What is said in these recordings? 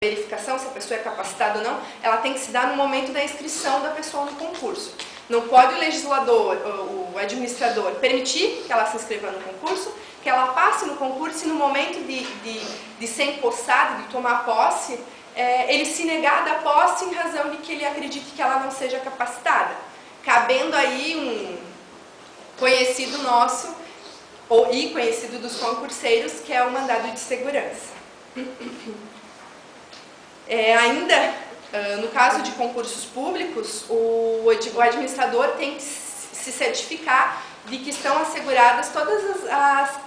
verificação, se a pessoa é capacitada ou não, ela tem que se dar no momento da inscrição da pessoa no concurso. Não pode o legislador, o administrador, permitir que ela se inscreva no concurso, que ela passe no concurso e no momento de ser empossado, de tomar posse, ele se negar da posse em razão de que ele acredite que ela não seja capacitada. Cabendo aí um conhecido nosso, e conhecido dos concurseiros, que é o mandado de segurança. Ainda, no caso de concursos públicos, o administrador tem que se certificar de que estão asseguradas todas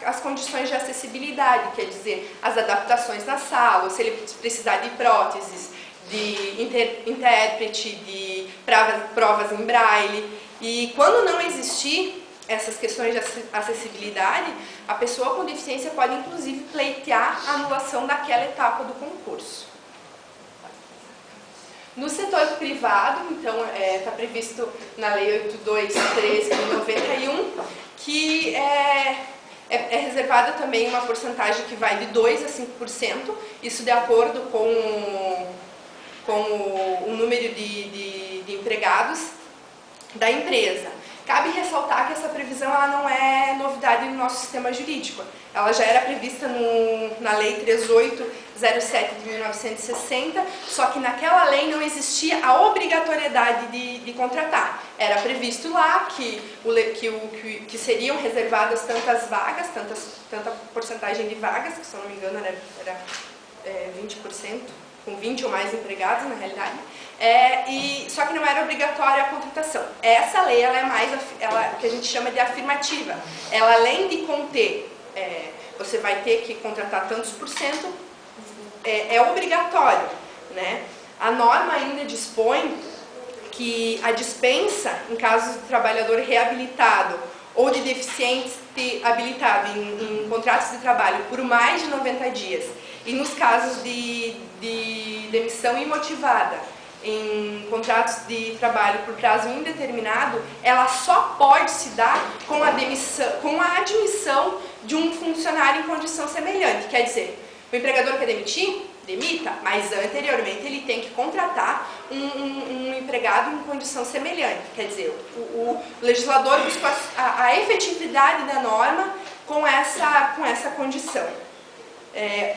as condições de acessibilidade, quer dizer, as adaptações na sala, se ele precisar de próteses, de intérprete, de provas em braille. E quando não existir essas questões de acessibilidade, a pessoa com deficiência pode inclusive pleitear a anulação daquela etapa do concurso. No setor privado, então, está previsto na Lei 8.2.13 de 91, que é reservada também uma porcentagem que vai de 2% a 5%, isso de acordo com o número de empregados da empresa. Cabe ressaltar que essa previsão ela não é novidade no nosso sistema jurídico. Ela já era prevista na Lei 3807 de 1960, só que naquela lei não existia a obrigatoriedade de contratar. Era previsto lá que seriam reservadas tantas vagas, tanta porcentagem de vagas, que se eu não me engano era 20%, com 20 ou mais empregados na realidade, só que não era obrigatória a contratação. Essa lei ela é mais o que a gente chama de afirmativa. Ela, além de conter, você vai ter que contratar tantos por cento, é obrigatório, né? A norma ainda dispõe que a dispensa, em caso de trabalhador reabilitado ou de deficiente habilitado em contratos de trabalho por mais de 90 dias, e nos casos de demissão imotivada, em contratos de trabalho por prazo indeterminado, ela só pode se dar com a admissão de um funcionário em condição semelhante. Quer dizer, o empregador quer demitir? Demita, mas anteriormente ele tem que contratar um empregado em condição semelhante. Quer dizer, o legislador buscou a efetividade da norma com essa condição.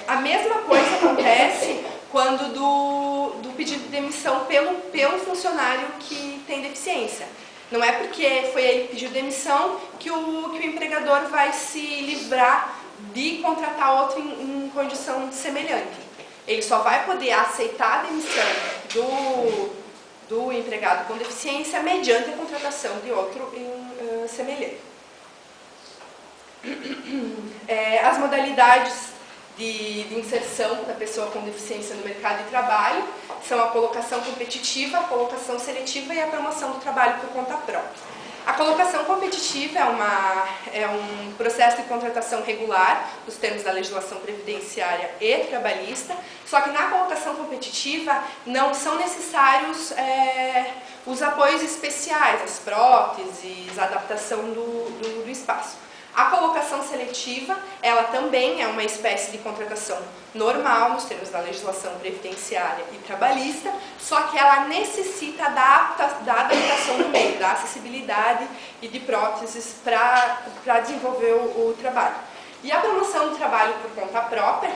A mesma coisa acontece quando do pedido de demissão pelo funcionário que tem deficiência. Não é porque foi ele que pediu demissão que o empregador vai se livrar de contratar outro em condição semelhante. Ele só vai poder aceitar a demissão do empregado com deficiência mediante a contratação de outro semelhante. As modalidades de inserção da pessoa com deficiência no mercado de trabalho são a colocação competitiva, a colocação seletiva e a promoção do trabalho por conta própria. A colocação competitiva é um processo de contratação regular, nos termos da legislação previdenciária e trabalhista, só que na colocação competitiva não são necessários os apoios especiais, as próteses, a adaptação do espaço. A colocação seletiva, ela também é uma espécie de contratação normal, nos termos da legislação previdenciária e trabalhista, só que ela necessita da adaptação do meio, da acessibilidade e de próteses para desenvolver o trabalho. E a promoção do trabalho por conta própria,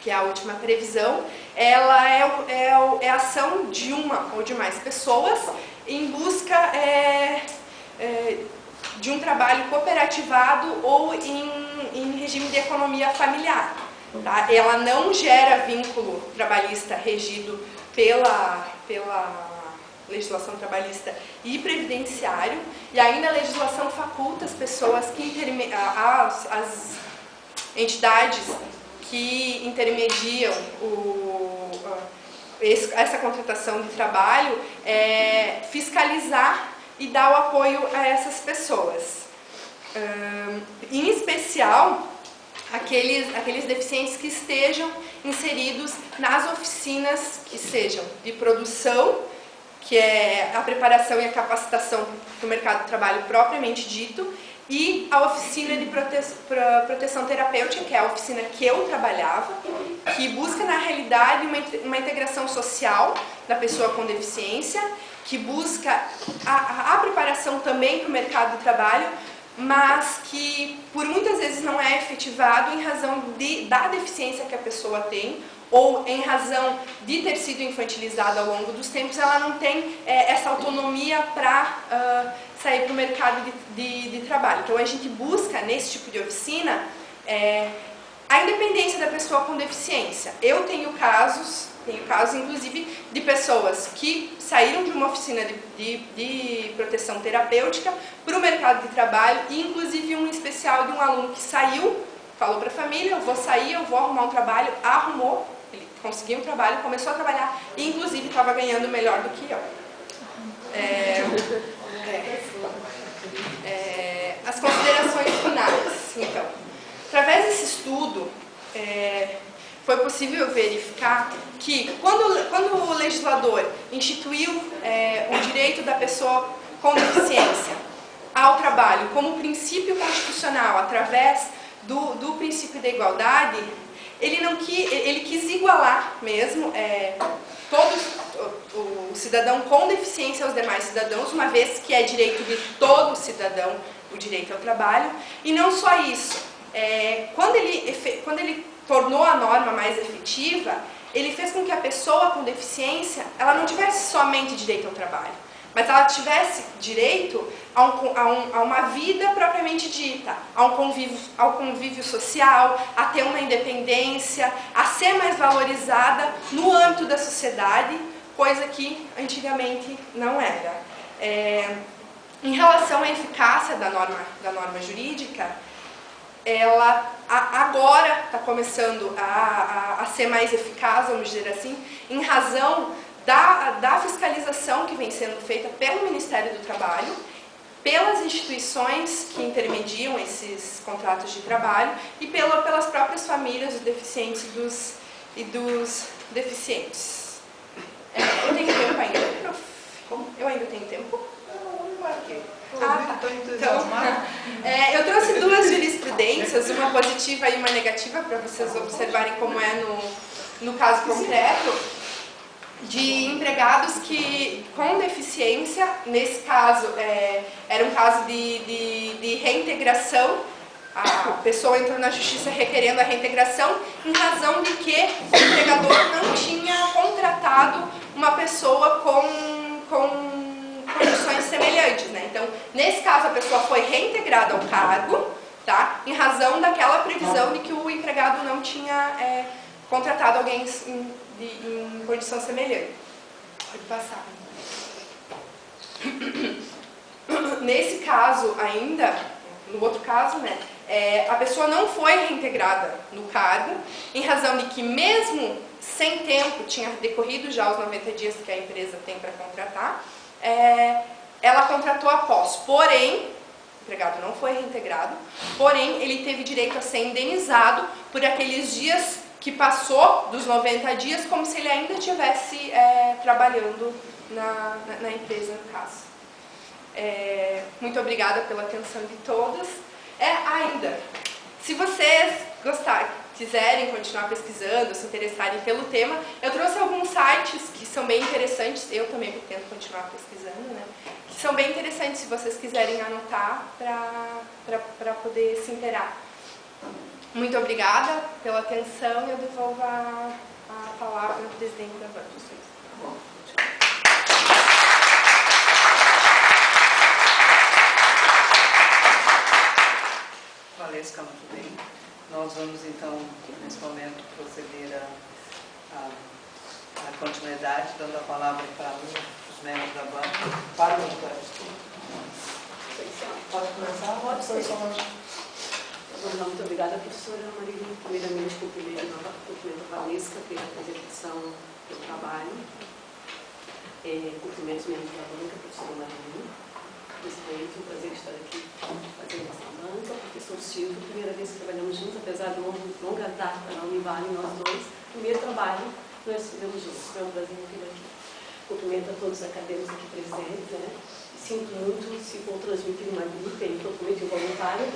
que é a última previsão, ela é a ação de uma ou de mais pessoas em busca de um trabalho cooperativado ou em regime de economia familiar. Tá? Ela não gera vínculo trabalhista regido pela legislação trabalhista e previdenciário, e ainda a legislação faculta as pessoas as entidades que intermediam essa contratação de trabalho fiscalizar e dar o apoio a essas pessoas. Em especial, aqueles deficientes que estejam inseridos nas oficinas que sejam de produção, que é a preparação e a capacitação para o mercado de trabalho propriamente dito, e a oficina de proteção terapêutica, que é a oficina que eu trabalhava, que busca, na realidade, uma integração social da pessoa com deficiência, que busca a preparação também para o mercado de trabalho, mas que por muitas vezes não é efetivado em razão da deficiência que a pessoa tem, ou em razão de ter sido infantilizada ao longo dos tempos, ela não tem essa autonomia para sair para o mercado de trabalho. Então a gente busca, nesse tipo de oficina, a independência da pessoa com deficiência. Eu tenho casos inclusive de pessoas que saíram de uma oficina de proteção terapêutica para o mercado de trabalho, e inclusive um especial de um aluno que saiu, falou para a família, eu vou sair, eu vou arrumar um trabalho, arrumou, ele conseguiu um trabalho, começou a trabalhar e inclusive estava ganhando melhor do que eu. As considerações finais, então. Através desse estudo, foi possível verificar que quando o legislador instituiu o direito da pessoa com deficiência ao trabalho como princípio constitucional, através do princípio da igualdade, ele quis igualar mesmo o cidadão com deficiência aos demais cidadãos, uma vez que é direito de todo cidadão o direito ao trabalho. E não só isso, quando ele tornou a norma mais efetiva, ele fez com que a pessoa com deficiência ela não tivesse somente direito ao trabalho, mas ela tivesse direito a uma vida propriamente dita, ao convívio social, a ter uma independência, a ser mais valorizada no âmbito da sociedade, coisa que antigamente não era. Em relação à eficácia da norma jurídica, ela agora está começando a ser mais eficaz, vamos dizer assim, em razão da fiscalização que vem sendo feita pelo Ministério do Trabalho, pelas instituições que intermediam esses contratos de trabalho e pelas próprias famílias dos deficientes e dos deficientes. Eu tenho tempo ainda, prof? Como? Eu ainda tenho tempo? Tá. Então, eu trouxe duas jurisprudências, uma positiva e uma negativa, para vocês observarem como é no caso concreto, de empregados que com deficiência, nesse caso, era um caso de reintegração. A pessoa entrou na justiça requerendo a reintegração em razão de que o empregador não tinha contratado uma pessoa com condições semelhantes, né? Então, nesse caso, a pessoa foi reintegrada ao cargo, tá? Em razão daquela previsão de que o empregado não tinha contratado alguém em condição semelhante. Pode passar. Nesse caso ainda, no outro caso, né? A pessoa não foi reintegrada no cargo, em razão de que mesmo sem tempo, tinha decorrido já os 90 dias que a empresa tem para contratar, ela contratou após, porém, o empregado não foi reintegrado, porém, ele teve direito a ser indenizado por aqueles dias que passou dos 90 dias, como se ele ainda estivesse trabalhando na empresa, no caso. Muito obrigada pela atenção de todos. Ainda, se vocês quiserem continuar pesquisando, se interessarem pelo tema, eu trouxe alguns sites que são bem interessantes, eu também pretendo continuar pesquisando, né? Que são bem interessantes se vocês quiserem anotar para poder se inteirar. Muito obrigada pela atenção e eu devolvo a palavra ao presidente da Banco. Valesca, muito bem. Nós vamos, então, nesse momento, proceder à continuidade, dando a palavra para os membros da banca. Para o Pode começar? Pode ser. Muito obrigada, professora Marilene. Primeiramente, cumprimento a Valesca pela apresentação do trabalho. Cumprimento os membros da banca, professora Marilene. Presidente, um prazer estar aqui fazendo essa banca. Professor Silvio, primeira vez que trabalhamos juntos, apesar de longa data na Univale, nós dois. Primeiro trabalho, nós estivemos juntos. É um prazer ter aqui. cumprimento a todos os acadêmicos aqui presentes, né? Sinto muito se vou transmitir uma gripe totalmente involuntária,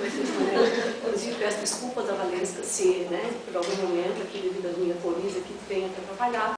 inclusive peço desculpas a Valesca se, né, por algum momento, aqui devido à minha coriza, que tenha atrapalhado.